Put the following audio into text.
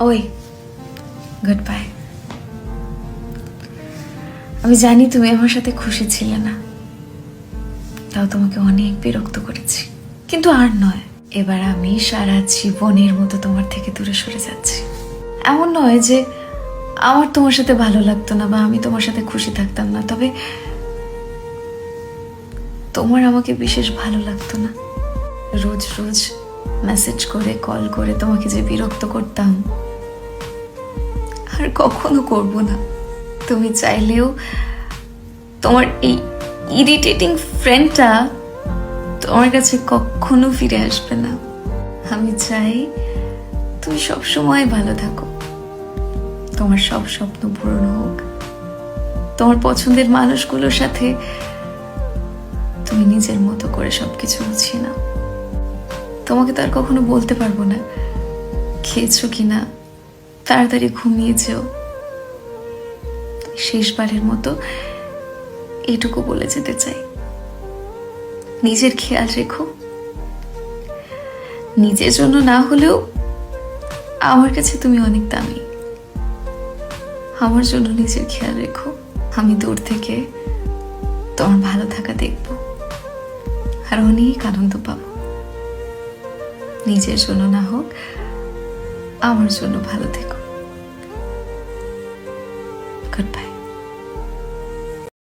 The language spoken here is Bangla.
ওই গুড বাই। আমি জানি তুমি আমার সাথে খুশি ছিলে না, তাও তোমাকে অনেক বিরক্ত করেছি, কিন্তু আর নয়। এবার আমি সারা জীবনের মতো তোমার থেকে দূরে সরে যাচ্ছি। এমন নয় যে আমার তোমার সাথে ভালো লাগতো না বা আমি তোমার সাথে খুশি থাকতাম না, তবে তোমার আমাকে বিশেষ ভালো লাগতো না। রোজ রোজ মেসেজ করে কল করে তোমাকে যে বিরক্ত করতাম, আর কখনো করব না। তুমি চাইলেও তোমার এই ইরিটেটিং ফ্রেন্ডটা তোমার কাছে কখনো ফিরে আসবে না। আমি চাই তুমি সব সময় ভালো থাকো, তোমার সব স্বপ্ন পূরণ হোক, তোমার পছন্দের মানুষগুলোর সাথে তুমি নিজের মতো করে সবকিছু গুছিয়ে নাও। তোমাকে তো আর কখনো বলতে পারবো না খেয়েছো কিনা, তাড়াতাড়ি ঘুমিয়ে যেও। শেষবারের মতো এটুকু বলে যেতে চাই, নিজের খেয়াল রেখো। নিজের জন্য না হলেও আমার কাছে তুমি অনেক দামি। আমার জন্য নিজের খেয়াল রেখো। আমি দূর থেকে তোমার ভালো থাকা দেখব আর অনেক আনন্দ পাবো। নিজের জন্য না হোক, আমার জন্য ভালো থেকো। Good bye.